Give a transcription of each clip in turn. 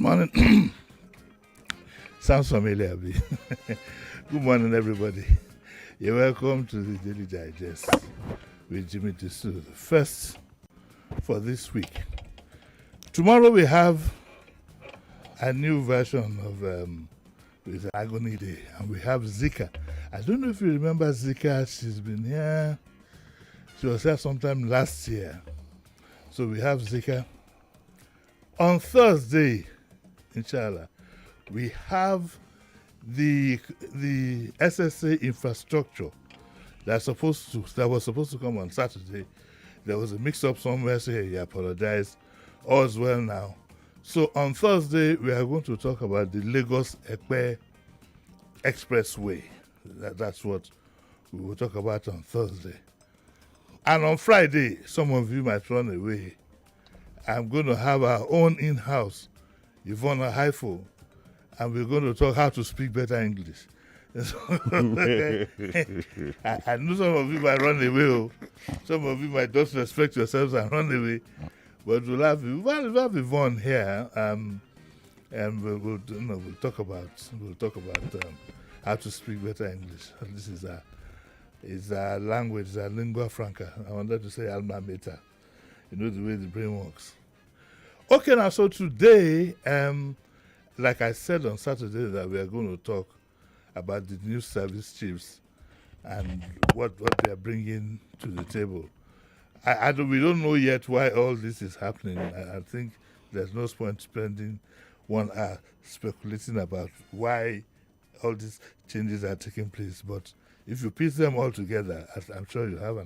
morning. Sounds familiar, B. Good morning, everybody. You're welcome to the Daily Digest with Jimi Disu, the first for this week. Tomorrow we have a new version of with Agony Day, and we have Zika. I don't know if you remember Zika. She's been here. She was here sometime last year. So we have Zika. On Thursday, inshallah, we have the SSA infrastructure that was supposed to come on Saturday. There was a mix-up somewhere, so he apologized. All's well now. So on Thursday, we are going to talk about the Lagos-Ekpe Expressway. That's what we will talk about on Thursday. And on Friday, some of you might run away. I'm going to have our own in-house, Yvonne Haifo, and we're going to talk how to speak better English. I know some of you might run away. Some of you might disrespect yourselves and run away. But we'll have Yvonne here, and we'll talk about how to speak better English. This is a language, a lingua franca. I wanted to say alma mater. You know the way the brain works. Okay, now, so today, like I said on Saturday, that we are going to talk about the new service chiefs and what they are bringing to the table. We don't know yet why all this is happening. I think there's no point spending 1 hour speculating about why all these changes are taking place. But if you piece them all together, I'm sure you have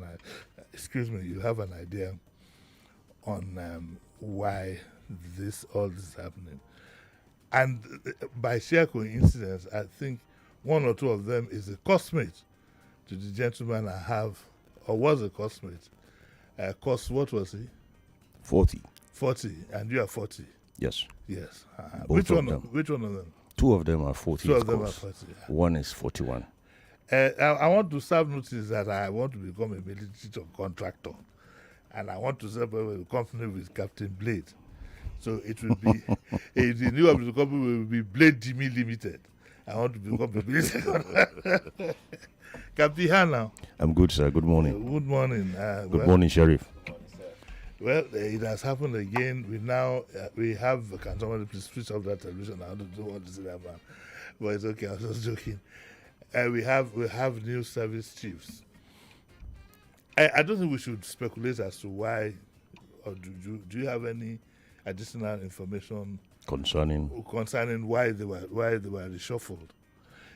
an idea on why all this is happening. And by sheer coincidence, I think one or two of them is a cosmate to the gentleman I have, or was a cosmate. What was he? 40. 40, and you are 40. Yes. Yes. Which one of them? Two of them are 40. Two of them are 40. Yeah. One is 41. I want to serve notice that I want to become a military contractor, and I want to set up a company with Captain Blade. So it will be the new of the company will be Blade Jimi Limited. I want to become a military contractor. Captain now. I'm good, sir. Good morning. Good morning. Good morning, Sheriff. Well, it has happened again. We have. Can somebody please switch off that television? I don't want to see that man, but it's okay. I was just joking. We have new service chiefs. I don't think we should speculate as to why, or do you have any additional information concerning why they were reshuffled?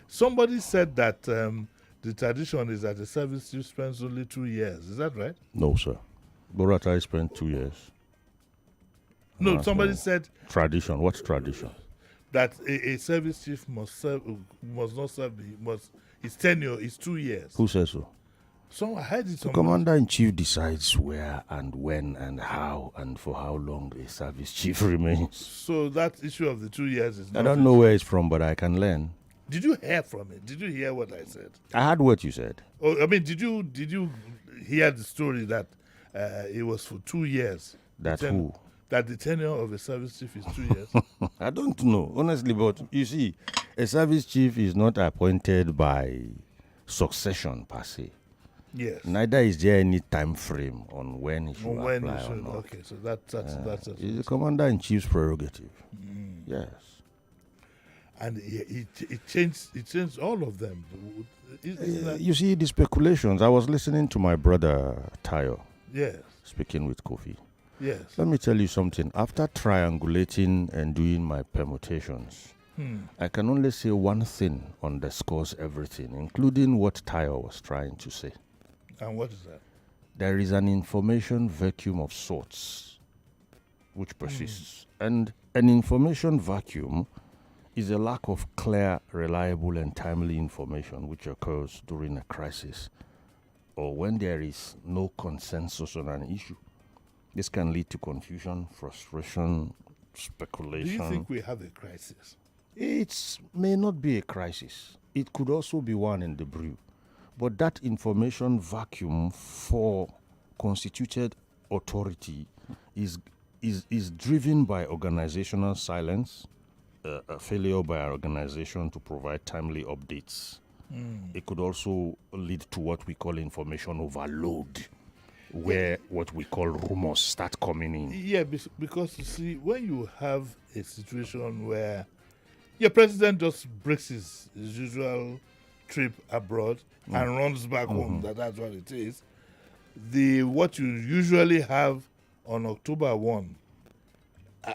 Somebody said that the tradition is that the service chief spends only 2 years. Is that right? No, sir. Boratai spent 2 years. No, somebody said tradition. What's tradition? That a service chief his tenure is 2 years. Who says so? So I heard it. The commander-in-chief decides where and when and how and for how long a service chief remains. So that issue of the 2 years is not... I don't know where it's from, but I can learn. Did you hear from it? Did you hear what I said? I heard what you said. Oh, I mean, did you hear the story that it was for 2 years? That who? That the tenure of a service chief is 2 years? I don't know, honestly, but you see, a service chief is not appointed by succession per se. Yes. Neither is there any time frame on when he should apply or not. Okay, so that's it's the commander-in-chief's prerogative. Yes. And it changed all of them. You see, the speculations. I was listening to my brother Tayo. Yes. Speaking with Kofi. Yes. Let me tell you something. After triangulating and doing my permutations, I can only say one thing underscores everything, including what Tayo was trying to say. And what is that? There is an information vacuum of sorts which persists. And an information vacuum is a lack of clear, reliable, and timely information which occurs during a crisis or when there is no consensus on an issue. This can lead to confusion, frustration, speculation. Do you think we have a crisis? It may not be a crisis. It could also be one in the brew. But that information vacuum for constituted authority is driven by organizational silence, a failure by our organization to provide timely updates. It could also lead to what we call information overload, where what we call rumors start coming in. Yeah, because you see, when you have a situation where your president just breaks his usual trip abroad and runs back home, that's what it is. What you usually have on October 1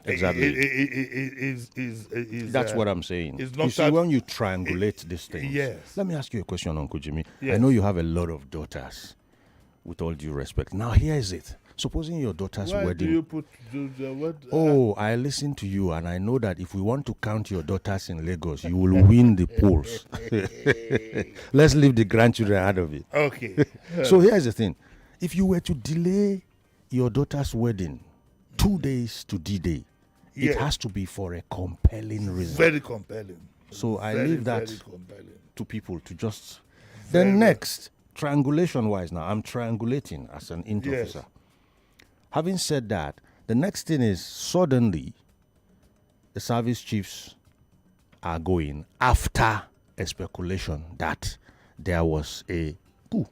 Exactly. That's what I'm saying. You see, when you triangulate these things, yes. Let me ask you a question, Uncle Jimmy. Yes. I know you have a lot of daughters, with all due respect. Now, here is it. Supposing your daughter's Why wedding. do you put what? Oh, I listen to you, and I know that if we want to count your daughters in Lagos, you will win the polls. Let's leave the grandchildren out of it. Okay. So here's the thing. If you were to delay your daughter's wedding 2 days to D-Day, it has to be for a compelling reason. Very compelling. So I leave that to people to just... Very Then next, triangulation-wise now, I'm triangulating as an int Yes. officer. Having said that, the next thing is suddenly the service chiefs are going after a speculation that there was a coup.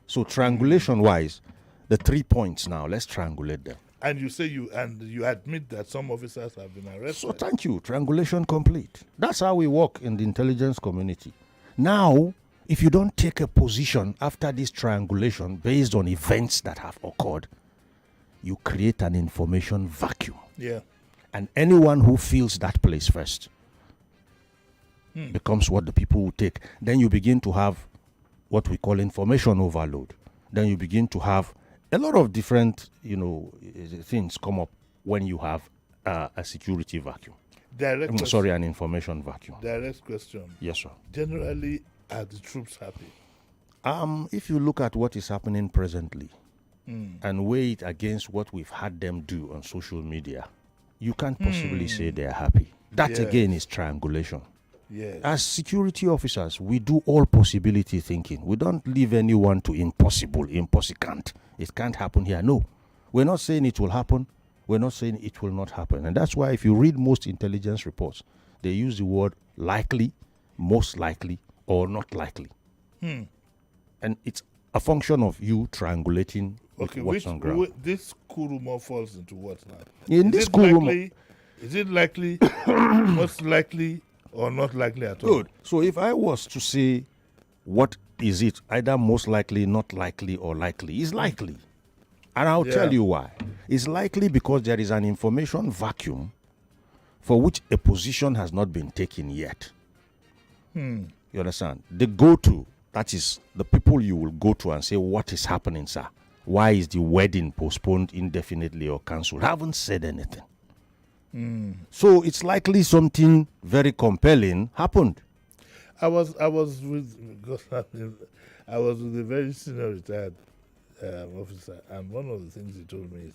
So triangulation-wise, the 3 points now, let's triangulate them. And you say you admit that some officers have been arrested. So thank you, triangulation complete. That's how we work in the intelligence community. Now, if you don't take a position after this triangulation based on events that have occurred, you create an information vacuum. Yeah. And anyone who fills that place first becomes what the people will take. Then you begin to have what we call information overload. Then you begin to have a lot of different, things come up when you have a security vacuum. An information vacuum. Direct question. Yes, sir. Generally, are the troops happy? If you look at what is happening presently and weigh it against what we've had them do on social media, you can't possibly say they're happy. That again is triangulation. Yes. As security officers, we do all possibility thinking. We don't leave anyone to impossible. Can't. It can't happen here. No. We're not saying it will happen. We're not saying it will not happen. And that's why if you read most intelligence reports, they use the word likely, most likely, or not likely. And it's a function of you triangulating with what's on ground. This coup rumor falls into what now? Is it likely, most likely, or not likely at all? Good. So if I was to say, what is it? Either most likely, not likely, or likely. It's likely. And I'll tell you why. It's likely because there is an information vacuum for which a position has not been taken yet. You understand? The go-to, that is the people you will go to and say, what is happening, sir? Why is the wedding postponed indefinitely or cancelled? Haven't said anything. So it's likely something very compelling happened. I was with a very senior retired officer, and one of the things he told me,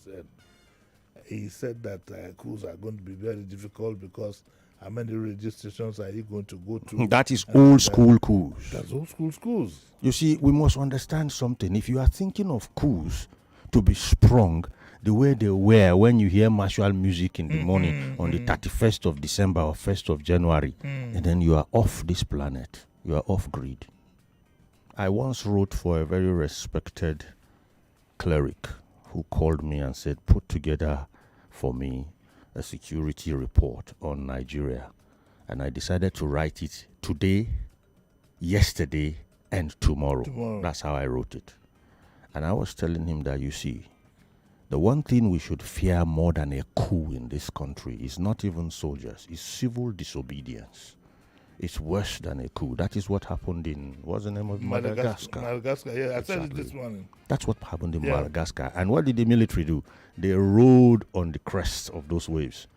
he said that coups are going to be very difficult because how many radio stations are you going to go to? That is old school coups. That's old school schools. You see, we must understand something. If you are thinking of coups to be sprung the way they were when you hear martial music in the morning on the 31st of December or 1st of January, and then you are off this planet. You are off grid. I once wrote for a very respected cleric who called me and said, put together for me a security report on Nigeria. And I decided to write it today, yesterday, and tomorrow. That's how I wrote it. And I was telling him that, you see, the one thing we should fear more than a coup in this country is not even soldiers, it's civil disobedience. It's worse than a coup. That is what happened in, what's the name of Madagascar? Madagascar, yeah. I said it this morning. That's what happened in Madagascar. And what did the military do? They rode on the crest of those waves.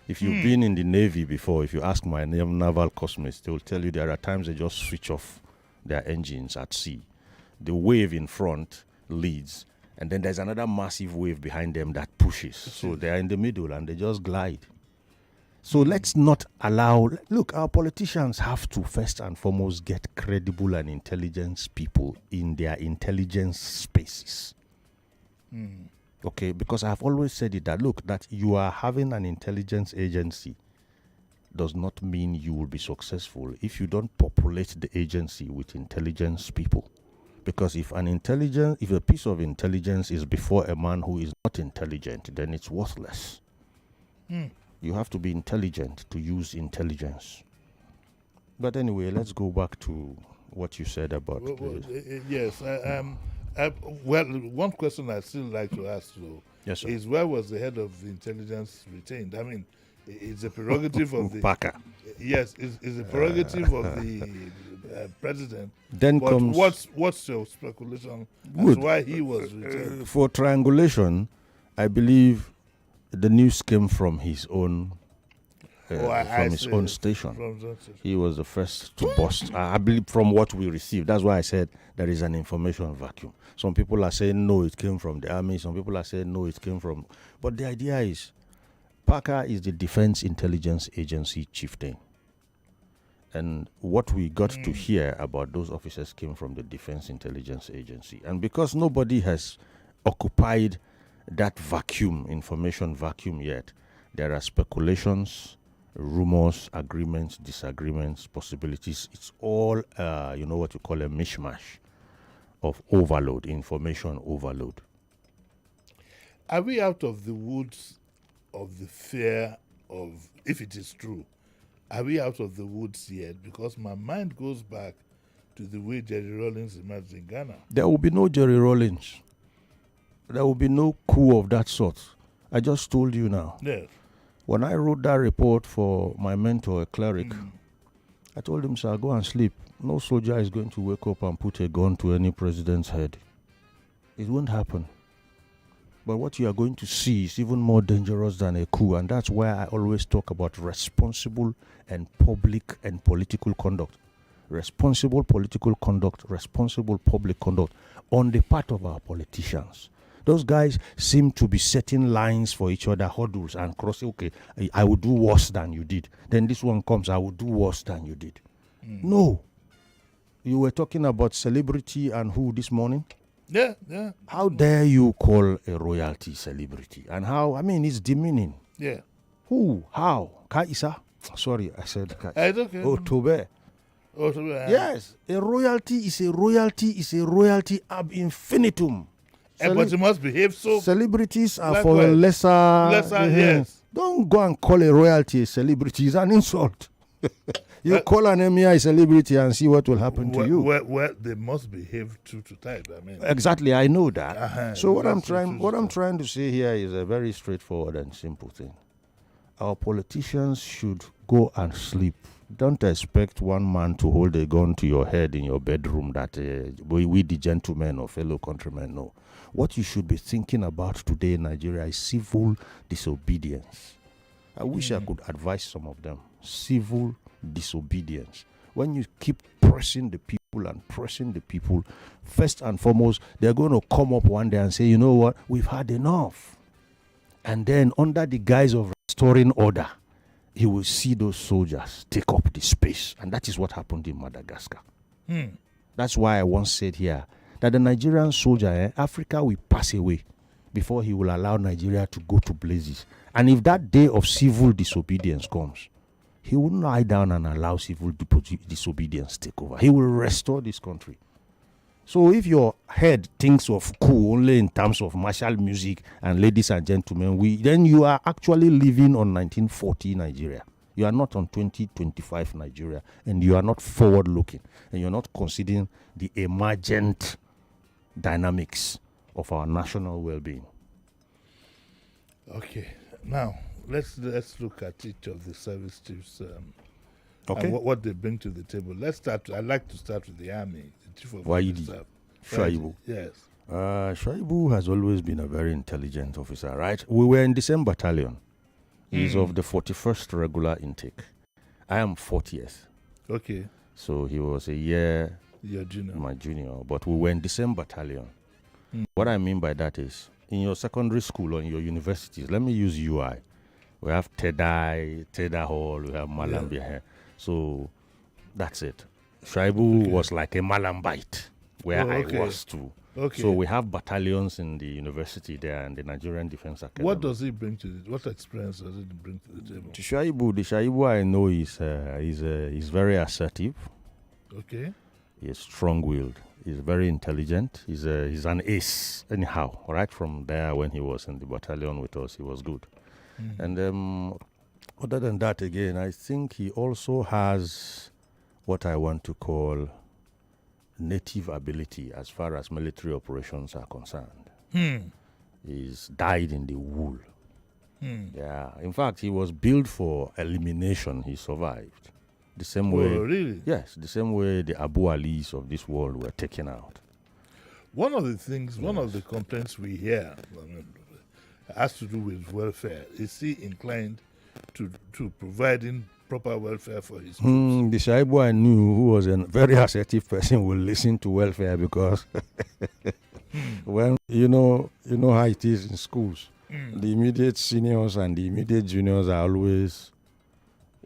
If you've been in the Navy before, if you ask my naval cosmates, they will tell you there are times they just switch off their engines at sea. The wave in front leads, and then there's another massive wave behind them that pushes. So they're in the middle and they just glide. So let's not allow... Look, our politicians have to first and foremost get credible and intelligent people in their intelligence spaces. Okay, because I've always said it that, look, that you are having an intelligence agency does not mean you will be successful if you don't populate the agency with intelligence people. Because if a piece of intelligence is before a man who is not intelligent, then it's worthless. You have to be intelligent to use intelligence. But anyway, let's go back to what you said about. Yes. Well, one question I still like to ask, though, Yes, sir. is where was the head of the intelligence retained? I mean, it's a prerogative of the. Parker. Yes, it's a prerogative of the president. Then But comes what's your speculation as Good. to why he was retained? For triangulation. I believe the news came from his own from his own station. He was the first to bust. I believe from what we received. That's why I said there is an information vacuum. Some people are saying no, it came from the army. Some people are saying no, it came from. But the idea is, Parker is the Defense Intelligence Agency chieftain. And what we got to hear about those officers came from the Defense Intelligence Agency. And because nobody has occupied that vacuum, information vacuum yet, there are speculations, rumors, agreements, disagreements, possibilities. It's all, what you call a mishmash of overload, information overload. Are we out of the woods of the fear of, if it is true, are we out of the woods yet? Because my mind goes back to the way Jerry Rawlings emerged in Ghana. There will be no Jerry Rawlings. There will be no coup of that sort. I just told you now. Yes. When I wrote that report for my mentor, a cleric, I told him, sir, go and sleep. No soldier is going to wake up and put a gun to any president's head. It won't happen. But what you are going to see is even more dangerous than a coup. And that's why I always talk about responsible and public and political conduct. Responsible political conduct, responsible public conduct on the part of our politicians. Those guys seem to be setting lines for each other, hurdles, and crossing. Okay, I will do worse than you did. Then this one comes, I will do worse than you did. No. You were talking about celebrity and who this morning? Yeah. How dare you call a royalty celebrity? And how, it's demeaning. Yeah. Who? How? Kaisa? Sorry, I said Kaisa. It's okay. Tobe. Yes. A royalty is a royalty ab infinitum. But you must behave so. Celebrities are Likewise. for a lesser. Yes. Don't go and call a royalty a celebrity. It's an insult. You call an emir a celebrity and see what will happen to you. Well, they must behave true to type. Exactly, I know that. So what I'm I'm trying to say here is a very straightforward and simple thing. Our politicians should go and sleep. Don't expect one man to hold a gun to your head in your bedroom that we the gentlemen or fellow countrymen know. What you should be thinking about today in Nigeria is civil disobedience. I wish I could advise some of them. Civil disobedience. When you keep pressing the people, first and foremost, they're going to come up one day and say, you know what, we've had enough. And then under the guise of restoring order, you will see those soldiers take up the space. And that is what happened in Madagascar. That's why I once said here that the Nigerian soldier, Africa will pass away before he will allow Nigeria to go to blazes. And if that day of civil disobedience comes, he will not lie down and allow civil disobedience take over. He will restore this country. So if your head thinks of coup only in terms of martial music and ladies and gentlemen, then you are actually living on 1940 Nigeria. You are not on 2025 Nigeria, and you are not forward-looking, and you're not considering the emergent dynamics of our national well-being. Okay, now let's look at each of the service chiefs. Okay. And what they bring to the table. I'd like to start with the army. The chief of Why staff. Shuaibu. Yes. Shuaibu has always been a very intelligent officer, right? We were in the same battalion. He's of the 41st regular intake. I am 40th. Okay. So he was a year Your junior. my junior, but we were in the same battalion. What I mean by that is, in your secondary school or in your universities, let me use UI. We have Teda Hall, we have Malambia here. So that's it. Shuaibu was like a Malambite. where okay. I was too. Okay. So we have battalions in the university there and the Nigerian Defense Academy. What does he bring to it? What experience does it bring to the table? The Shaibu I know is very assertive. Okay. He is strong-willed. He's very intelligent. He's an ace anyhow. Right from there, when he was in the battalion with us, he was good. And other than that, again, I think he also has what I want to call native ability as far as military operations are concerned. He's dyed in the wool. Yeah. In fact, he was built for elimination. He survived. The same way. Oh, really? Yes, the same way the Abu Alis of this world were taken out. One of the things, one of the complaints we hear has to do with welfare. Is he inclined to providing proper welfare for his troops? The Shaibu I knew, who was a very assertive person, will listen to welfare because well, you know how it is in schools. The immediate seniors and the immediate juniors are always,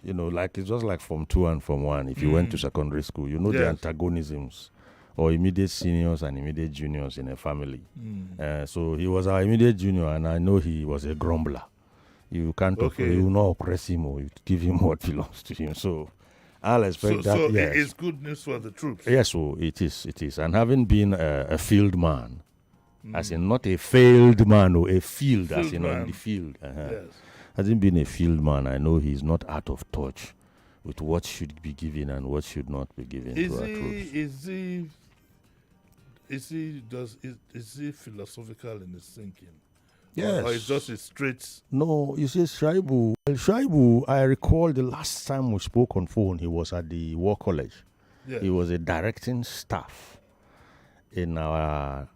like it's just like Form 2 and Form 1. If you went to secondary school, the antagonisms or immediate seniors and immediate juniors in a family. So he was our immediate junior, and I know he was a grumbler. You can't, you will not oppress him or you give him what belongs to him. So I'll expect that. So yes. it's good news for the troops. Yes, so it is. And having been a field man, as in not a failed man or a field as in on the field. Yes. Having been a field man, I know he's not out of touch with what should be given and what should not be given to our troops. Is he philosophical in his thinking? Yes. Or it's just a straight... No, you see, Shaibu, I recall the last time we spoke on phone, he was at the War College. Yeah. He was a directing staff in our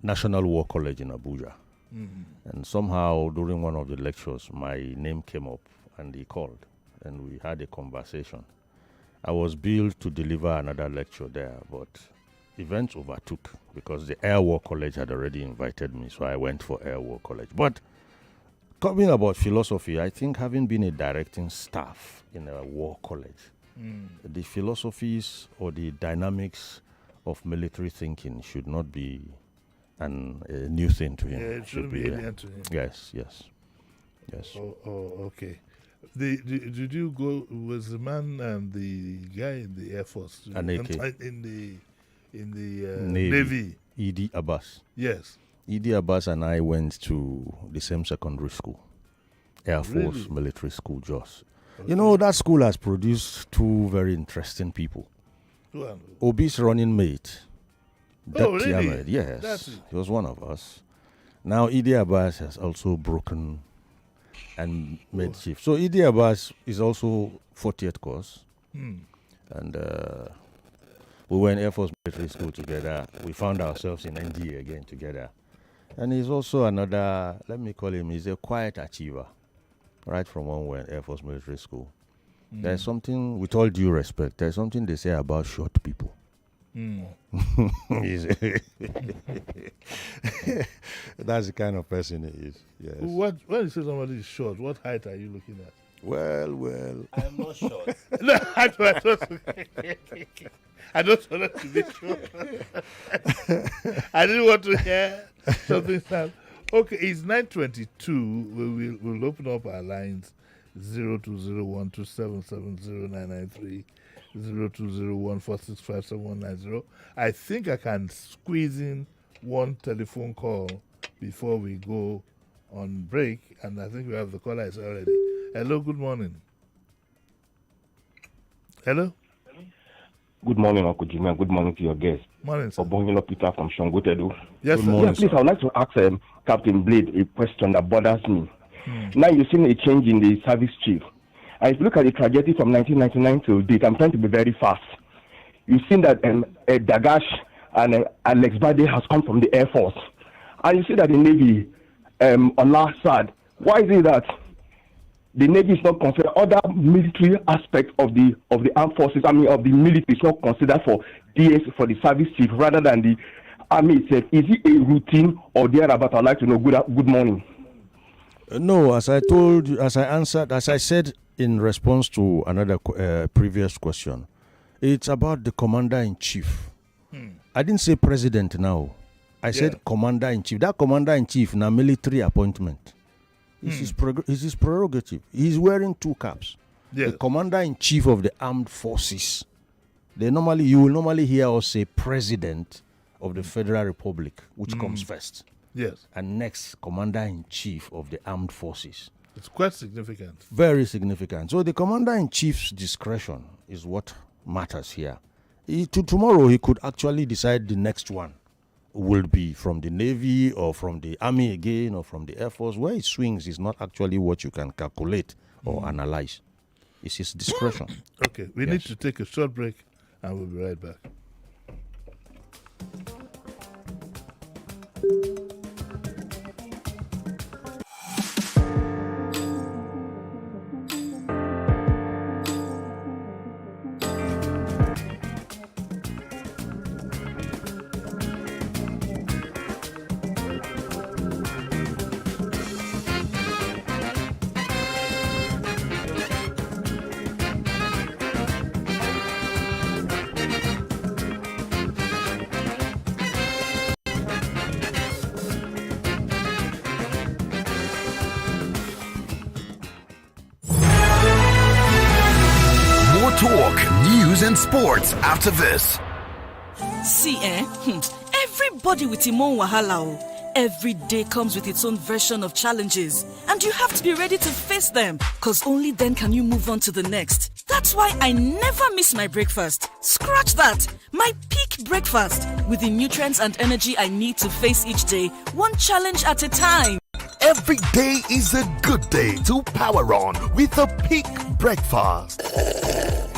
National War College in Abuja. And somehow, during one of the lectures, my name came up, and he called, and we had a conversation. I was billed to deliver another lecture there, but events overtook because the Air War College had already invited me, so I went for Air War College. But talking about philosophy, I think having been a directing staff in a war college, the philosophies or the dynamics of military thinking should not be a new thing to him. Yeah, it shouldn't be alien to him. Yes. Oh, okay. Did you go, was the man and the guy in the Air Force? In the Navy. Idi Abbas. Yes. Idi Abbas and I went to the same secondary school, Air Force Really? Military School, Jos. Okay. That school has produced two very interesting people. Obi's running mate, really? Ahmed, yes, he was one of us. Now Idi Abbas has also broken and made chief. So Idi Abbas is also 40th course. And we were in Air Force Military School together. We found ourselves in NDA again together. And he's also another, let me call him, he's a quiet achiever. Right from when we were in Air Force Military School. There's something, with all due respect, there's something they say about short people. That's the kind of person he is. Yes. When you say somebody is short, what height are you looking at? Well. I'm not short. No, I don't want to be short. I didn't want to hear something sound. Okay, it's 9:22. We'll open up our lines 020127709993, 0201465790. I think I can squeeze in one telephone call before we go on break, and I think we have the caller already. Hello, good morning. Hello? Good morning, Uncle Jimmy, and good morning to your guest. Morning, sir. Obongilo Peter from Shongotedu. Yes, good sir. morning, please, I would like to ask Captain Blade a question that bothers me. Now you've seen a change in the service chief. And if you look at the trajectory from 1999 to date, I'm trying to be very fast. You've seen that Dagash and Alex Bade has come from the Air Force. And you see that the Navy, on last side, why is it that the Navy is not considered, other military aspects of the armed forces, of the military is not considered for DS, for the service chief, rather than the army itself? Is it a routine or thereabout? I'd like to know. Good morning. No, as I told you, as I said in response to another previous question, it's about the commander-in-chief. I didn't say president now. I said commander-in-chief. That commander-in-chief now military appointment. It's his prerogative. He's wearing 2 caps. Yes. The commander-in-chief of the armed forces. You will normally hear us say president of the Federal Republic, which comes first. Yes. And next, commander-in-chief of the armed forces. It's quite significant. Very significant. So the commander-in-chief's discretion is what matters here. Tomorrow, he could actually decide the next one will be from the Navy or from the Army again or from the Air Force. Where it swings is not actually what you can calculate or analyze. It's his discretion. Okay, we need to take a short break and we'll be right back. Talk, news and sports after this. See, everybody with him own wahala. Every day comes with its own version of challenges, and you have to be ready to face them, because only then can you move on to the next. That's why I never miss my breakfast. Scratch that! My peak breakfast, with the nutrients and energy I need to face each day, one challenge at a time. Every day is a good day to power on with a peak breakfast.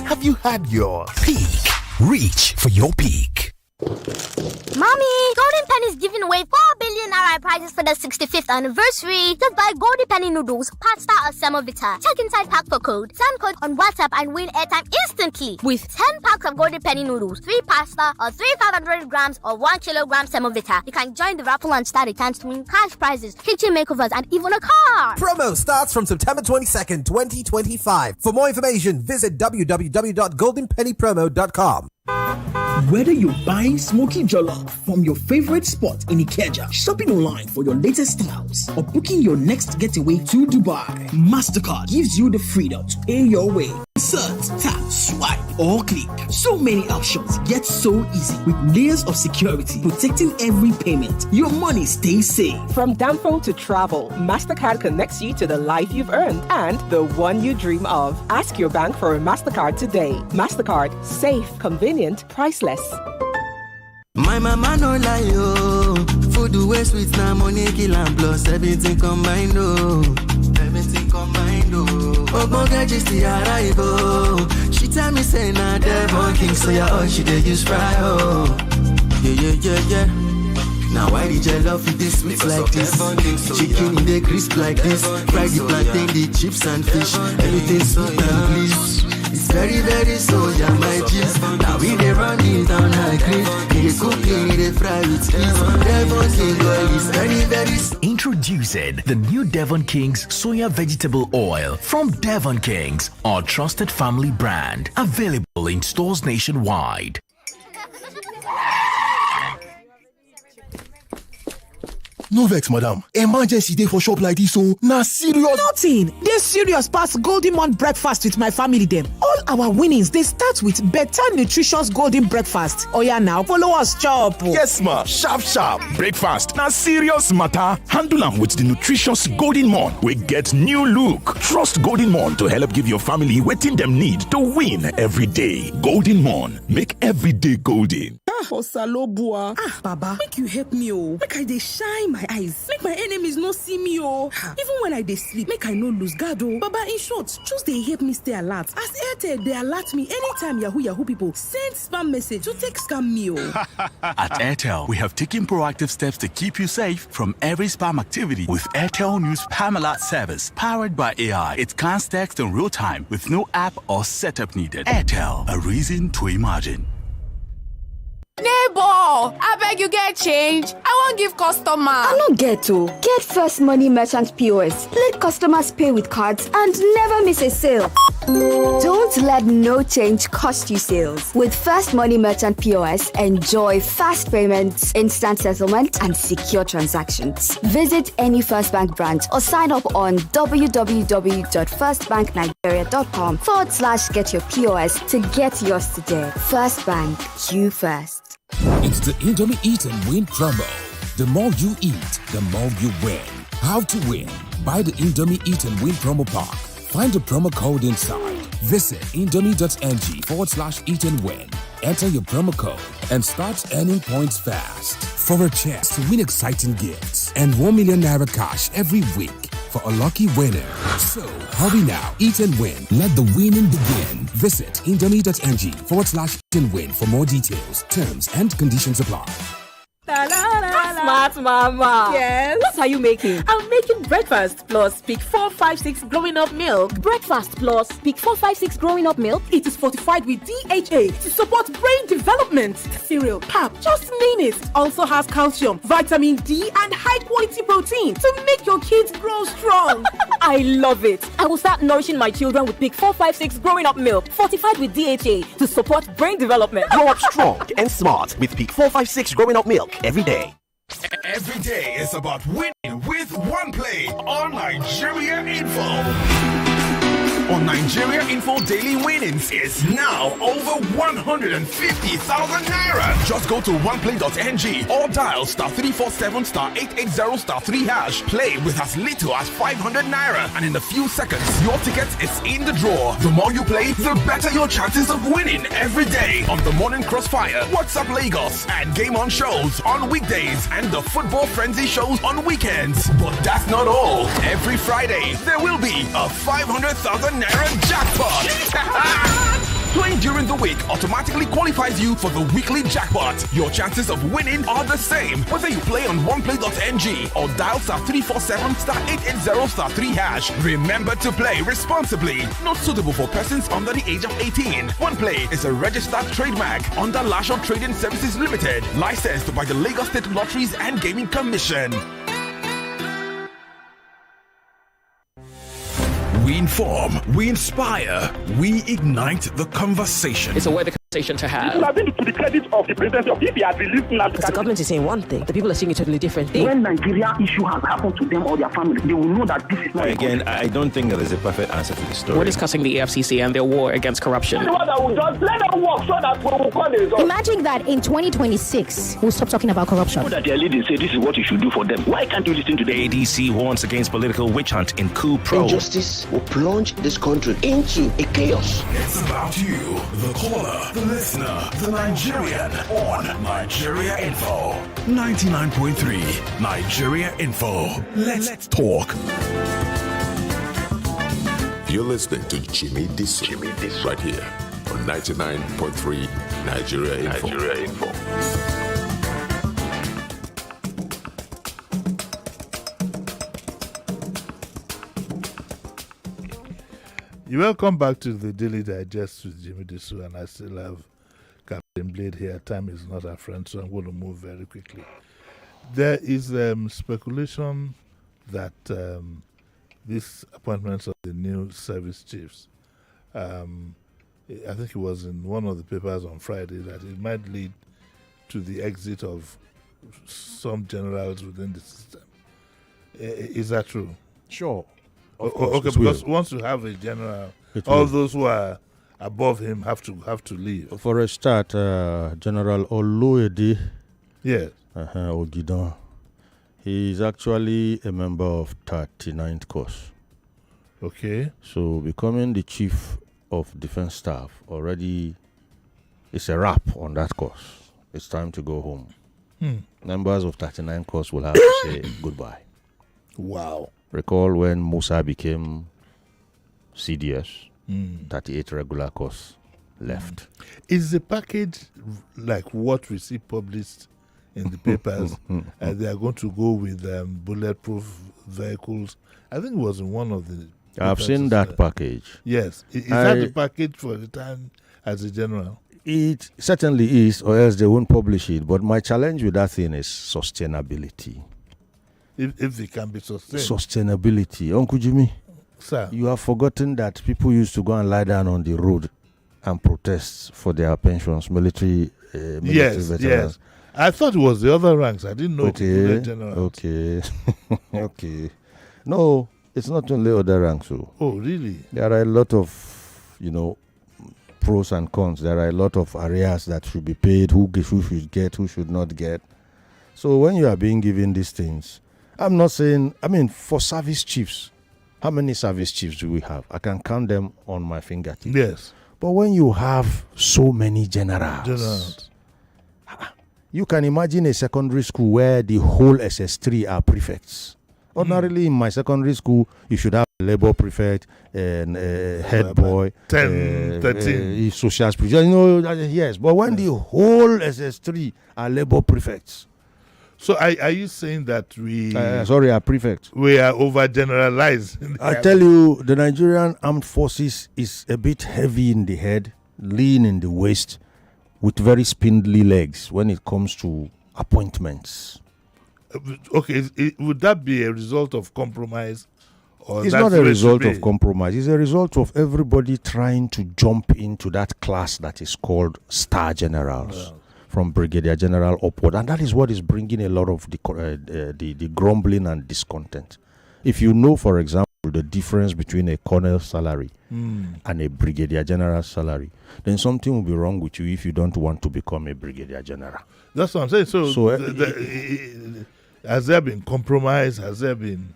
Have you had your peak? Reach for your peak. Mommy, Golden Penny is giving away 4 billion Naira prizes for the 65th anniversary. Just buy Golden Penny noodles, pasta or semovita. Check inside pack for code. Send code on WhatsApp and win airtime instantly. With 10 packs of Golden Penny noodles, 3 pasta or 3 500 grams or 1 kilogram semovita. You can join the raffle and start a chance to win cash prizes, kitchen makeovers and even a car. Promo starts from September 22nd, 2025. For more information, visit www.goldenpennypromo.com. Whether you're buying smoky jollof from your favorite spot in Ikeja, shopping online for your latest styles, or booking your next getaway to Dubai, MasterCard gives you the freedom to pay your way. Insert, tap, swipe, or click. So many options get so easy with layers of security protecting every payment. Your money stays safe. From Danfo to travel, MasterCard connects you to the life you've earned and the one you dream of. Ask your bank for a MasterCard today. MasterCard, safe, convenient, priceless. My mama no lie, oh. Food way sweet, now money kill and plus everything combined, oh. Everything combined, oh. Ogbonge just the arrive, oh. She tell me say nah, Devon King, so yeah, oh, she dey use fry, oh. Yeah. Now why did you love it this sweet like this? Chicken in the crisp like this. Fry the plantain, the chips and fish. Everything sweet and bliss. It's very, very soya, my cheese. Now we dey run it down like this. They cook it, they fry with cheese. Devon King oil is very, very Introducing the new Devon King's Soya Vegetable Oil from Devon King's, our trusted family brand. Available in stores nationwide. No vex, madam. Emergency day for shop like this, so na serious. Nothing. They serious past Golden Mon breakfast with my family them. All our winnings, they start with better nutritious Golden breakfast. Oh yeah, now follow us, chop. Yes, ma. Sharp. Breakfast. Na serious matter. Handle am with the nutritious Golden Mon. We get new look. Trust Golden Mon to help give your family wetin them need to win every day. Golden Mon. Make every day golden. Osalobua. Baba, make you help me, oh. Make I dey shine my eyes. Make my enemies no see me, oh. Even when I dey sleep, make I no lose guard, oh. Baba, in short, just dey help me stay alert. As Airtel, they alert me anytime Yahoo people send spam message to take scam me, oh. At Airtel, we have taken proactive steps to keep you safe from every spam activity with Airtel News Spam Alert service. Powered by AI, it cans text in real time with no app or setup needed. Airtel, a reason to imagine. Neighbor, I beg you get change. I won't give customer. I don't get to. Get First Money Merchant POS. Let customers pay with cards and never miss a sale. Don't let no change cost you sales. With First Money Merchant POS, enjoy fast payments, instant settlement, and secure transactions. Visit any First Bank branch or sign up on www.firstbanknigeria.com/get your POS to get yours today. First Bank, you first. It's the Indomie Eat and Win promo. The more you eat, the more you win. How to win? Buy the Indomie Eat and Win promo pack. Find the promo code inside. Visit indomie.ng/eat and win. Enter your promo code and start earning points fast for a chance to win exciting gifts and 1 million naira cash every week for a lucky winner. So hurry now, eat and win. Let the winning begin. Visit indomie.ng/eat and win for more details. Terms and conditions apply. Smart mama. Yes. What are you making? I'm making breakfast plus Peak 456 growing up milk. Breakfast plus Peak 456 growing up milk. It is fortified with DHA to support brain development. Cereal, pap, just mean it. Also has calcium, vitamin D, and high quality protein to make your kids grow strong. I love it. I will start nourishing my children with Peak 456 growing up milk, fortified with DHA to support brain development. Grow up strong and smart with Peak 456 growing up milk every day. Every day is about winning with one play on Nigeria Info. On Nigeria Info, daily winnings is now over 150,000 naira. Just go to oneplay.ng or dial *347 *880 *3#. Play with as little as 500 naira, and in a few seconds, your ticket is in the draw. The more you play, the better your chances of winning every day on the Morning Crossfire, WhatsApp Lagos, and Game On shows on weekdays, and the Football Frenzy shows on weekends. But that's not all. Every Friday, there will be a 500,000 naira jackpot. Playing during the week automatically qualifies you for the weekly jackpot. Your chances of winning are the same whether you play on oneplay.ng or dial *347 *880 *3#. Remember to play responsibly. Not suitable for persons under the age of 18. OnePlay is a registered trademark under Lasho Trading Services Limited, licensed by the Lagos State Lotteries and Gaming Commission. We inform, we inspire, we ignite the conversation. It's a worthy conversation to have. It would have been to the credit of the presidency of if he had released Because the government is saying one thing, the people are saying a totally different thing. When Nigeria issue has happened to them or their family, they will know that this is not Again, I don't think there is a perfect answer to the story. We're discussing the EFCC and their war against corruption. Let them work so that we will call the result. Imagine that in 2026, we'll stop talking about corruption. That their leaders say this is what you should do for them. Why can't you listen to them? ADC warns against political witch hunt in coup pro. Injustice will plunge this country into a chaos. It's about you, the caller, the listener, the Nigerian on Nigeria Info. 99.3 Nigeria Info. Let's talk. You're listening to Jimi Disu right here on 99.3 Nigeria Info. You're welcome back to the Daily Digest with Jimi Disu, and I still have Captain Blade here. Time is not our friend, so I'm going to move very quickly. There is speculation that these appointments of the new service chiefs, I think it was in one of the papers on Friday, that it might lead to the exit of some generals within the system. Is that true? Sure. Okay, because once you have a general, all those who are above him have to leave. For a start, General Oluede, yes, Ogidan, he is actually a member of 39th course. Okay. So becoming the chief of defense staff already is a wrap on that course. It's time to go home. Members of 39th course will have to say goodbye. Wow. Recall when Musa became CDS, 38 regular course left. Is the package like what we see published in the papers? They are going to go with bulletproof vehicles. I think it was in one of the... I've seen that package. Yes. Is that the package for the time as a general? It certainly is, or else they won't publish it. But my challenge with that thing is sustainability. If they can be sustained. Sustainability. Uncle Jimmy, Sir. You have forgotten that people used to go and lie down on the road and protest for their pensions, military veterans. Yes. I thought it was the other ranks. I didn't know it was generals. Okay. Okay. No, it's not only other ranks. So. Oh, really? There are a lot of, pros and cons. There are a lot of areas that should be paid, who should get, who should not get. So when you are being given these things, I'm not saying, for service chiefs, how many service chiefs do we have? I can count them on my fingertips. Yes. But when you have so many generals, you can imagine a secondary school where the whole SS3 are prefects. Ordinarily, in my secondary school, you should have a labor prefect, and head boy, 10, 13. social spiritual. Yes. But when the whole SS3 are labor prefects. So are you saying that we... are prefects. We are overgeneralized? I tell you, the Nigerian Armed Forces is a bit heavy in the head, lean in the waist, with very spindly legs when it comes to appointments. Okay, would that be a result of compromise? Or it's not a result of compromise. It's a result of everybody trying to jump into that class that is called star generals, from brigadier general upward, and that is what is bringing a lot of the grumbling and discontent. If you know, for example, the difference between a colonel's salary and a brigadier general's salary, then something will be wrong with you if you don't want to become a brigadier general. That's what I'm saying. So has there been compromise? Has there been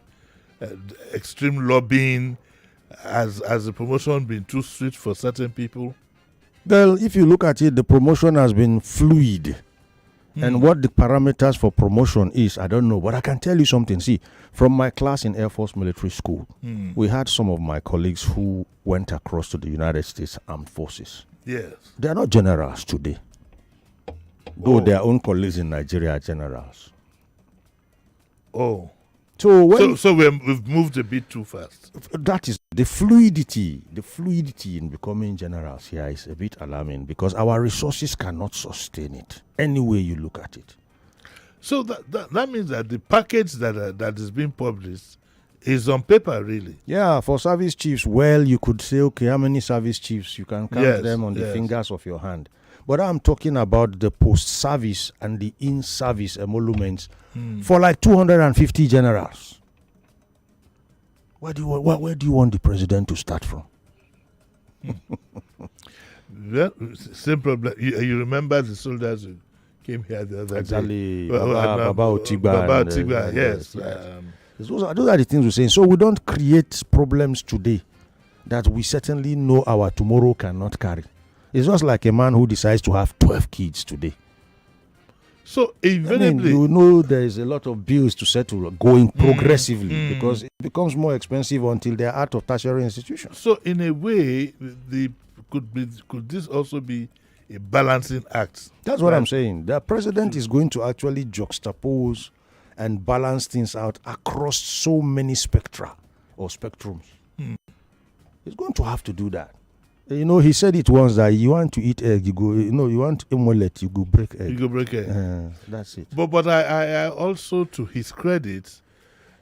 extreme lobbying? Has the promotion been too strict for certain people? Well, if you look at it, the promotion has been fluid. And what the parameters for promotion is, I don't know. But I can tell you something. See, from my class in Air Force Military School, we had some of my colleagues who went across to the United States Armed Forces. Yes. They are not generals today. Though their own colleagues in Nigeria are generals. Oh. So we've moved a bit too fast. That is the fluidity in becoming generals here is a bit alarming because our resources cannot sustain it any way you look at it. So that means that the package that is being published is on paper, really. Yeah, for service chiefs, well, you could say, okay, how many service chiefs? You can count them on the fingers of your hand. But I'm talking about the post-service and the in-service emoluments for like 250 generals. Where do you want the president to start from? Well, simple. You remember the soldiers who came here the other day? Baba Otigba, yes. Those are the things we're saying. So we don't create problems today that we certainly know our tomorrow cannot carry. It's just like a man who decides to have 12 kids today. So invariably, there is a lot of bills to settle going progressively because it becomes more expensive until they're out of tertiary institutions. So in a way, could this also be a balancing act? That's what I'm saying. The president is going to actually juxtapose and balance things out across so many spectra or spectrums. He's going to have to do that. He said it once that you want to eat egg, you go. You want omelette, you go break egg. You go break egg. That's it. But I also, to his credit,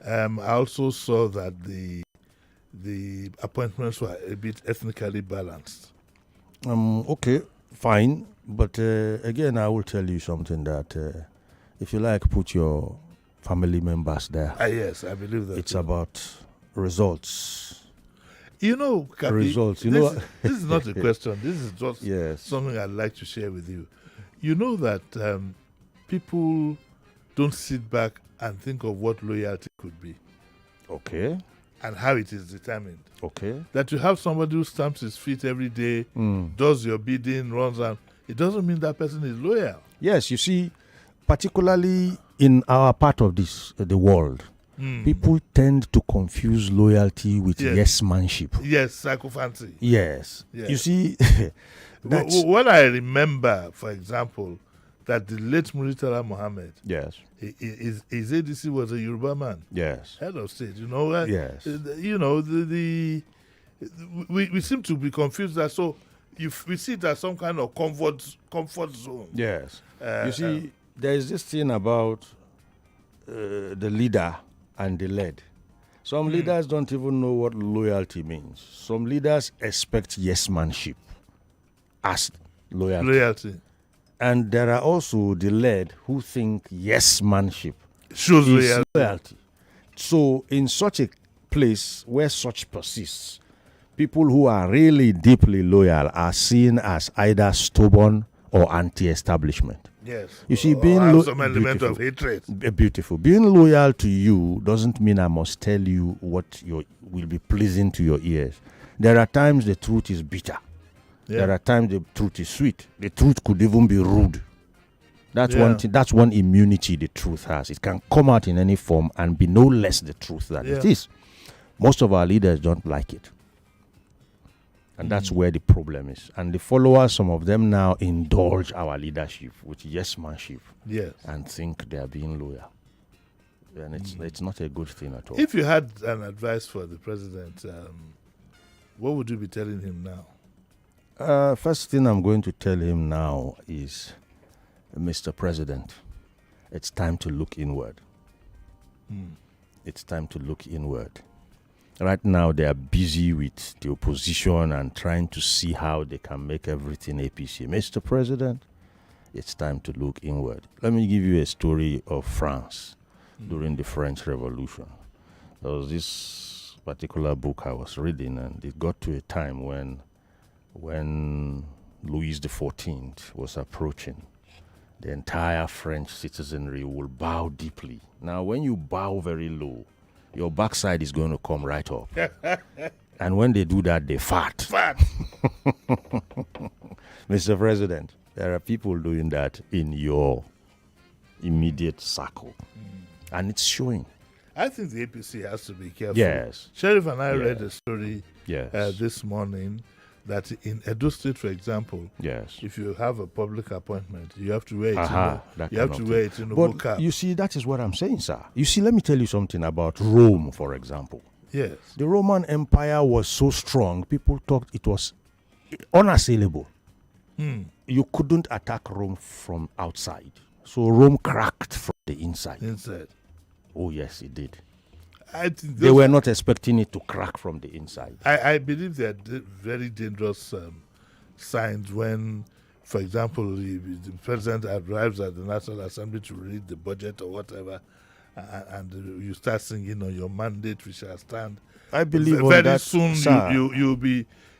I also saw that the appointments were a bit ethnically balanced. Okay, fine. But again, I will tell you something that if you like, put your family members there. Yes, I believe that. It's about results. Kapi, results. This is not a question. This is just something I'd like to share with you. You know that people don't sit back and think of what loyalty could be. Okay. And how it is determined. Okay. That you have somebody who stamps his feet every day, does your bidding, runs out. It doesn't mean that person is loyal. Yes, you see, particularly in our part of the world, people tend to confuse loyalty with yes-manship. Yes, sycophancy. Yes. You see, what I remember, for example, that the late Muritala Mohammed, his ADC was a Yoruba man. Yes. Head of state, Yes. We seem to be confused that we see it as some kind of comfort zone. Yes. You see, there is this thing about the leader and the led. Some leaders don't even know what loyalty means. Some leaders expect yes-manship as loyalty. And there are also the led who think yes-manship shows is loyalty. So in such a place where such persists, people who are really deeply loyal are seen as either stubborn or anti-establishment. Yes. You see, some element of hatred. Beautiful. Being loyal to you doesn't mean I must tell you what will be pleasing to your ears. There are times the truth is bitter. Yeah. There are times the truth is sweet. The truth could even be rude. That's one thing. That's one immunity the truth has. It can come out in any form and be no less the truth than it is. Most of our leaders don't like it. And that's where the problem is. And the followers, some of them now indulge our leadership with yes-manship and think they are being loyal. And it's not a good thing at all. If you had an advice for the president, what would you be telling him now? First thing I'm going to tell him now is, Mr. President, it's time to look inward. It's time to look inward. Right now, they are busy with the opposition and trying to see how they can make everything APC. Mr. President, it's time to look inward. Let me give you a story of France during the French Revolution. There was this particular book I was reading, and it got to a time when Louis XIV was approaching. The entire French citizenry will bow deeply. Now, when you bow very low, your backside is going to come right up. And when they do that, they fart. Mr. President, there are people doing that in your immediate circle. And it's showing. I think the APC has to be careful. Yes. Sheriff and I read a story this morning that in Edo State, for example, if you have a public appointment, you have to wear it in a book. You see, that is what I'm saying, sir. You see, let me tell you something about Rome, for example. Yes. The Roman Empire was so strong, people thought it was unassailable. You couldn't attack Rome from outside. So Rome cracked from the inside. Oh, yes, it did. They were not expecting it to crack from the inside. I believe there are very dangerous signs when, for example, the president arrives at the National Assembly to read the budget or whatever, and you start singing on your mandate, we shall stand. I believe very soon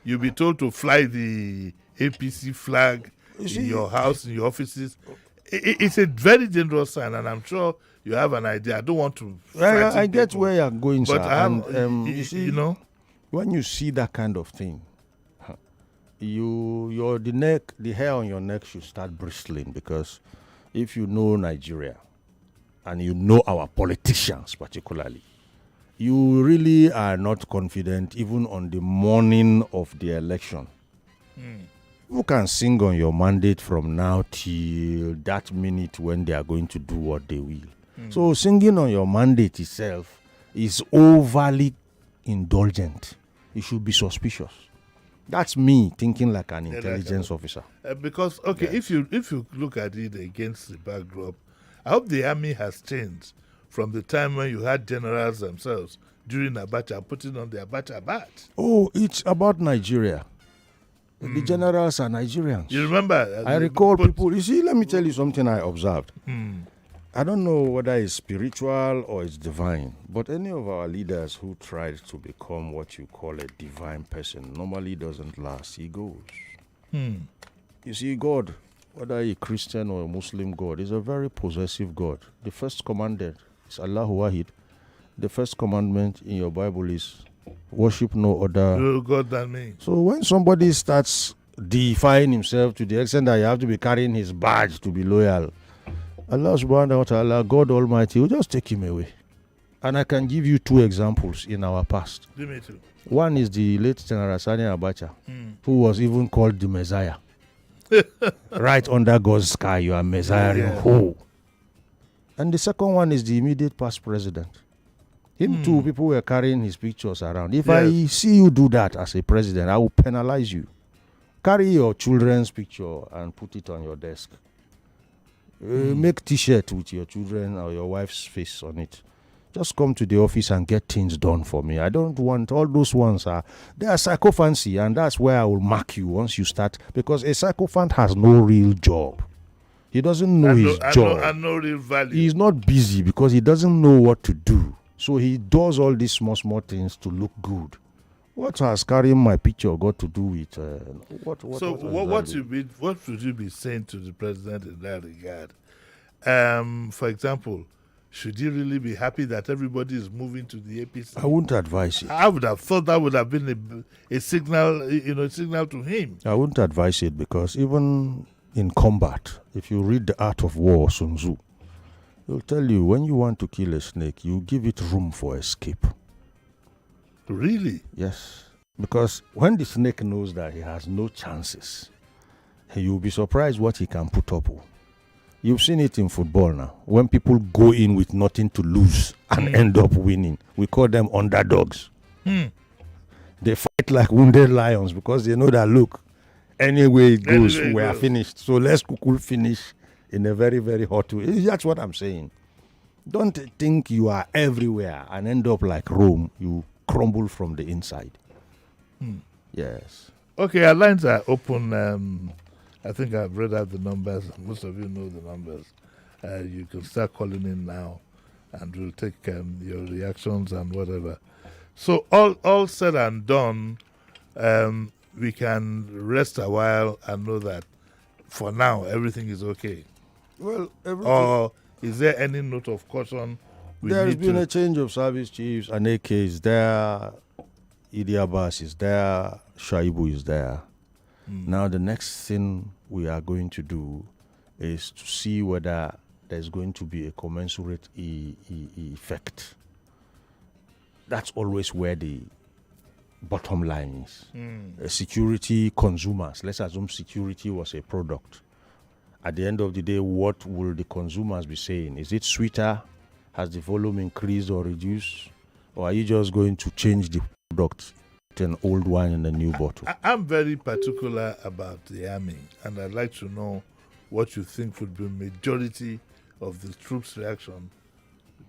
you'll be told to fly the APC flag in your house, in your offices. It's a very dangerous sign, and I'm sure you have an idea. I don't want to. I get people, where you're going, but sir. You see, when you see that kind of thing, the hair on your neck should start bristling, because if you know Nigeria and you know our politicians particularly, you really are not confident even on the morning of the election. Who can sing on your mandate from now till that minute when they are going to do what they will? So singing on your mandate itself is overly indulgent. You should be suspicious. That's me thinking like an intelligence officer. Because if you look at it against the backdrop, I hope the army has changed from the time when you had generals themselves during Abacha putting on the Abacha badge. Oh, it's about Nigeria. The generals are Nigerians. You remember? I recall people. You see, let me tell you something I observed. I don't know whether it's spiritual or it's divine, but any of our leaders who tried to become what you call a divine person normally doesn't last. He goes. You see, God, whether a Christian or a Muslim God, is a very possessive God. The first commandment is Allahu Wahid. The first commandment in your Bible is worship no other God than me. So when somebody starts deifying himself to the extent that you have to be carrying his badge to be loyal, Allah subhanahu wa ta'ala, God Almighty, will just take him away. And I can give you two examples in our past. Give me two. One is the late General Sani Abacha, who was even called the Messiah. Right under God's sky, you are Messiah. And the second one is the immediate past president. Him too, people were carrying his pictures around. If I see you do that as a president, I will penalize you. Carry your children's picture and put it on your desk. Make T-shirt with your children or your wife's face on it. Just come to the office and get things done for me. I don't want all those ones. They are sycophancy, and that's where I will mark you once you start. Because a sycophant has no real job. He doesn't know his job. And no real value. He's not busy because he doesn't know what to do. So he does all these small things to look good. What has carrying my picture got to do with what would you be saying to the president in that regard? For example, should he really be happy that everybody is moving to the APC? I wouldn't advise it. I would have thought that would have been a signal, a signal to him. I wouldn't advise it because even in combat, if you read The Art of War, Sun Tzu, he'll tell you when you want to kill a snake, you give it room for escape. Really? Yes. Because when the snake knows that he has no chances, you'll be surprised what he can put up with. You've seen it in football now. When people go in with nothing to lose and end up winning, we call them underdogs. They fight like wounded lions because they know that, look, anyway it goes, we are finished. So let's finish in a very, very hot way. That's what I'm saying. Don't think you are everywhere and end up like Rome. You crumble from the inside. Yes. Okay, our lines are open. I think I've read out the numbers. Most of you know the numbers. You can start calling in now, and we'll take your reactions and whatever. So all said and done, we can rest a while and know that for now everything is okay. Well, or is there any note of caution? There's been a change of service chiefs. Aneke is there. Idi Abbas is there. Shaibu is there. Now the next thing we are going to do is to see whether there's going to be a commensurate effect. That's always where the bottom line is. Security consumers, let's assume security was a product. At the end of the day, what will the consumers be saying? Is it sweeter? Has the volume increased or reduced? Or are you just going to change the product? An old wine in a new bottle. I'm very particular about the army, and I'd like to know what you think would be majority of the troops' reaction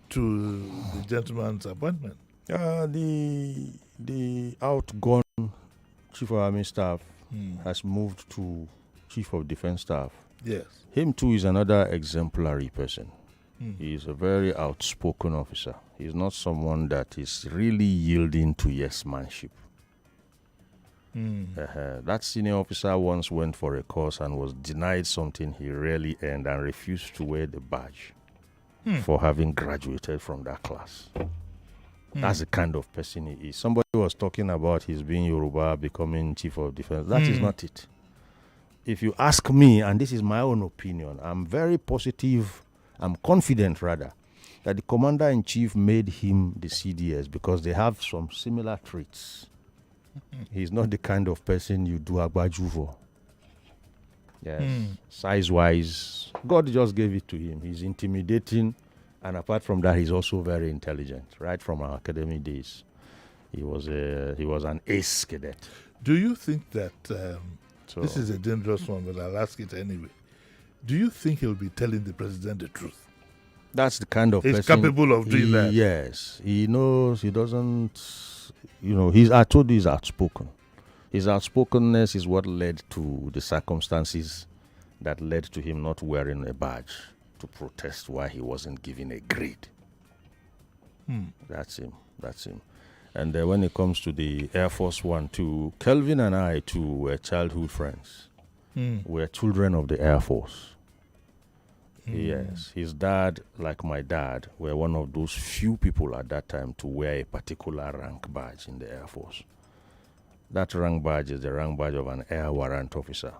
to the gentleman's appointment. The outgone Chief of Army Staff has moved to Chief of Defense Staff. Yes. Him too is another exemplary person. He is a very outspoken officer. He's not someone that is really yielding to yes-manship. That senior officer once went for a course and was denied something he really earned and refused to wear the badge for having graduated from that class. That's the kind of person he is. Somebody was talking about his being Yoruba, becoming Chief of Defense. That is not it. If you ask me, and this is my own opinion, I'm very positive, I'm confident rather, that the Commander-in-Chief made him the CDS because they have some similar traits. He's not the kind of person you do agbaju for. Yes. Size-wise, God just gave it to him. He's intimidating, and apart from that, he's also very intelligent. Right from our academy days, he was an ace cadet. Do you think that this is a dangerous one, but I'll ask it anyway? Do you think he'll be telling the president the truth? That's the kind of person. He's capable of doing that. Yes. He knows. He doesn't. I told you he's outspoken. His outspokenness is what led to the circumstances that led to him not wearing a badge to protest why he wasn't given a grade. That's him. And when it comes to the Air Force One too, Kelvin and I too were childhood friends. We're children of the Air Force. Yes, his dad, like my dad, were one of those few people at that time to wear a particular rank badge in the Air Force. That rank badge is the rank badge of an air warrant officer.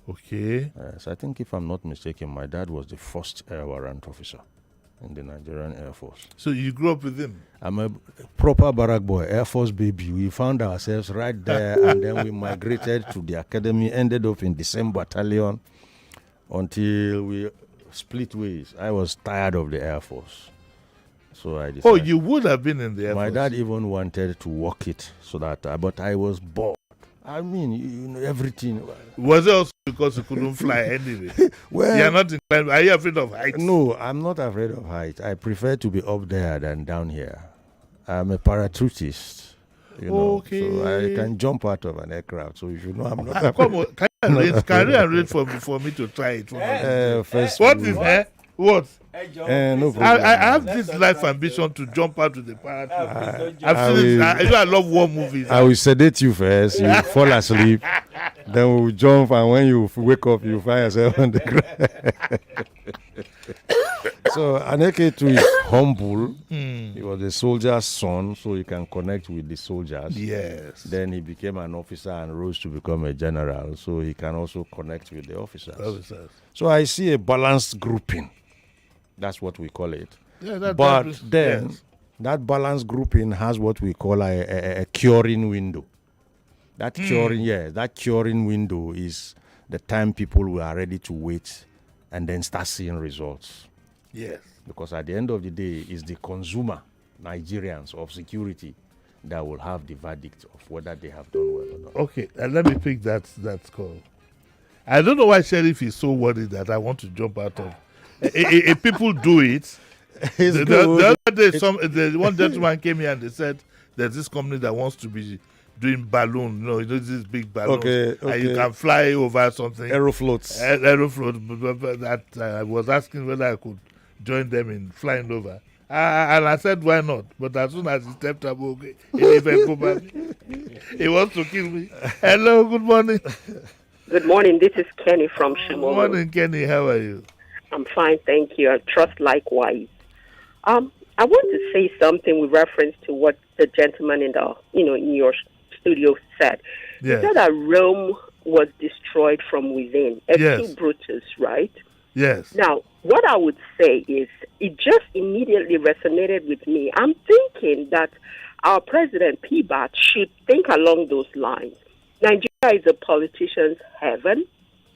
Okay. Yes, I think if I'm not mistaken, my dad was the first air warrant officer in the Nigerian Air Force. So you grew up with him? I'm a proper barrack boy, Air Force baby. We found ourselves right there, and then we migrated to the academy, ended up in the same battalion until we split ways. I was tired of the Air Force. So I decided. Oh, you would have been in the Air Force? My dad even wanted to work it so that, but I was bored. I mean, everything. Was it also because you couldn't fly anyway? Well, you're not inclined. Are you afraid of heights? No, I'm not afraid of heights. I prefer to be up there than down here. I'm a parachutist. Okay. So I can jump out of an aircraft. So you should know I'm not. Come on, can you arrange for me to try it? First, what is that? What? No problem. I have this life ambition to jump out with the parachute. I've seen it. I love war movies. I will sedate you first. You fall asleep. Then we'll jump, and when you wake up, you find yourself on the ground. So Aneke2 is humble. He was a soldier's son, so he can connect with the soldiers. Yes. Then he became an officer and rose to become a general, so he can also connect with the officers. So I see a balanced grouping. That's what we call it. Yeah, that balanced grouping has what we call a curing window. That curing window is the time people are ready to wait and then start seeing results. Yes. Because at the end of the day, it's the consumer, Nigerians, of security that will have the verdict of whether they have done well or not. Okay, and let me pick that call. I don't know why Sheriff is so worried that I want to jump out of. If people do it, the other day, one gentleman came here and they said there's this company that wants to be doing balloon, this big balloon, and you can fly over something. Aerofloats. Aerofloat. That I was asking whether I could join them in flying over. And I said, why not? But as soon as he stepped up, he wants to kill me. Hello, good morning. Good morning. This is Kenny from Shimono. Good morning, Kenny. How are you? I'm fine, thank you. I trust likewise. I want to say something with reference to what the gentleman in your studio said. Yes. He said that Rome was destroyed from within. Yes. Brutus, right? Yes. Now, what I would say is it just immediately resonated with me. I'm thinking that our president, PBAT, should think along those lines. Nigeria is a politician's heaven.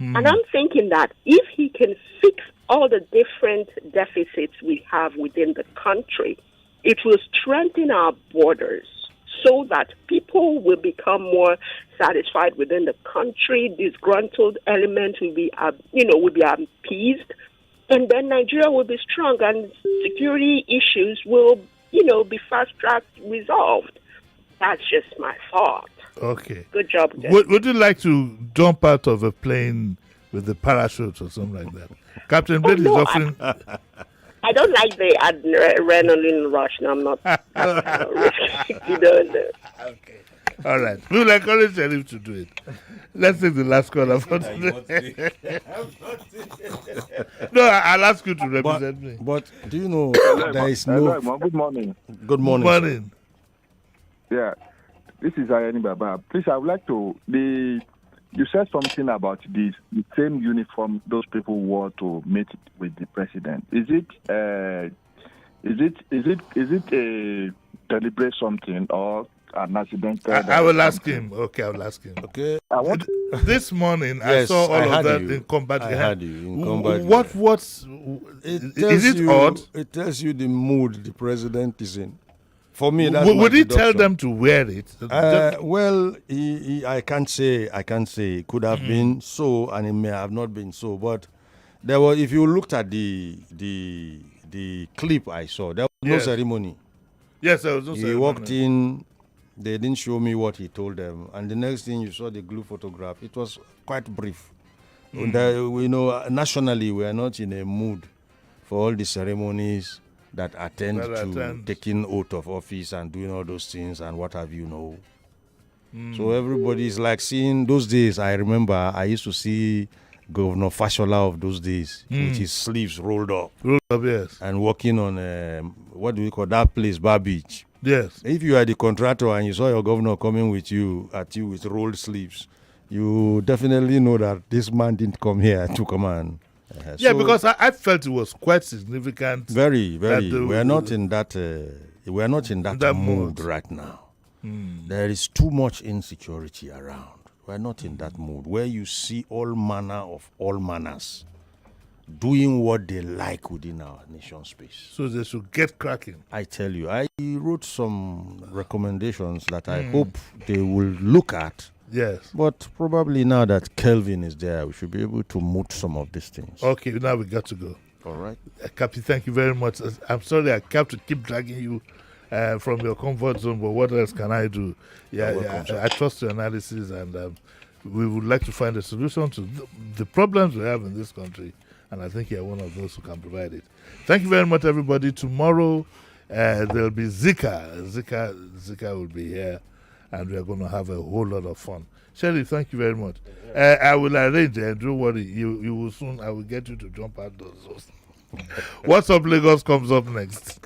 And I'm thinking that if he can fix all the different deficits we have within the country, it will strengthen our borders so that people will become more satisfied within the country. Disgruntled elements will be, will be appeased, and then Nigeria will be strong, and security issues will, be fast-tracked resolved. That's just my thought. Okay. Good job, Would you like to jump out of a plane with the parachute or something like that? Captain Blade is offering... I don't like the adrenaline rush. No, I'm not. Okay. All right. We will encourage Sheriff to do it. Let's take the last caller for today. No, I'll ask you to represent me. But do you know there is no... Good morning. Good morning. Good morning. Yeah. This is Ayani Baba. Please, I would like to... You said something about the same uniform those people wore to meet with the president. Is it a deliberate something or an accidental? I will ask him. Okay, I will ask him. Okay. This morning I saw all of that in combat. I had you in combat. Is it odd? It tells you the mood the president is in. For me, that's would he tell them to wear it? Well, I can't say. It could have been so, and it may have not been so. But there was, if you looked at the clip I saw, there was no ceremony. Yes, there was no ceremony. He walked in. They didn't show me what he told them, and the next thing you saw the glue photograph. It was quite brief. Nationally, we are not in a mood for all the ceremonies that attend to taking oath of office and doing all those things and what have you. So everybody is like seeing those days. I remember I used to see Governor Fashola of those days with his sleeves rolled up. Yes. And working on, what do we call that place, Bar Beach. Yes. If you are the contractor and you saw your governor coming at you with rolled sleeves, you definitely know that this man didn't come here to command. Because I felt it was quite significant. Very, very. We are not in that. We are not in that mood right now. There is too much insecurity around. We are not in that mood where you see all manner of all manners doing what they like within our nation space. So they should get cracking. I tell you, I wrote some recommendations that I hope they will look at Yes. But probably now that Kelvin is there, we should be able to moot some of these things. Okay, now we got to go. All right. Cappy, thank you very much. I'm sorry I have to keep dragging you from your comfort zone, but what else can I do? I trust your analysis, and we would like to find a solution to the problems we have in this country, and I think you're one of those who can provide it. Thank you very much, everybody. Tomorrow there'll be Zika. Zika will be here, and we're going to have a whole lot of fun. Shelly, thank you very much. I will arrange it, and don't worry, you will soon, I will get you to jump out those. What's Up Lagos comes up next.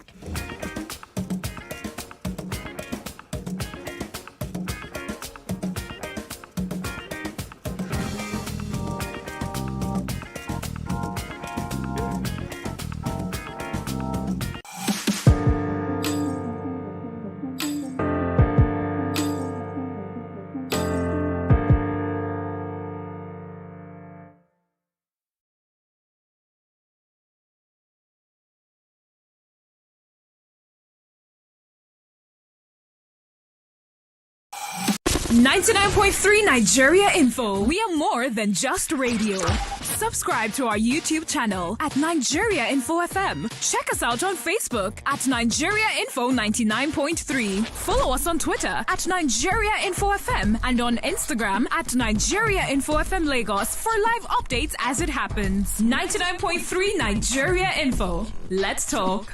.3 Nigeria Info. We are more than just radio. Subscribe to our YouTube channel at Nigeria Info FM. Check us out on Facebook at Nigeria Info 99.3. Follow us on Twitter at Nigeria Info FM and on Instagram at Nigeria Info FM Lagos for live updates as it happens. 99.3 Nigeria Info. Let's talk.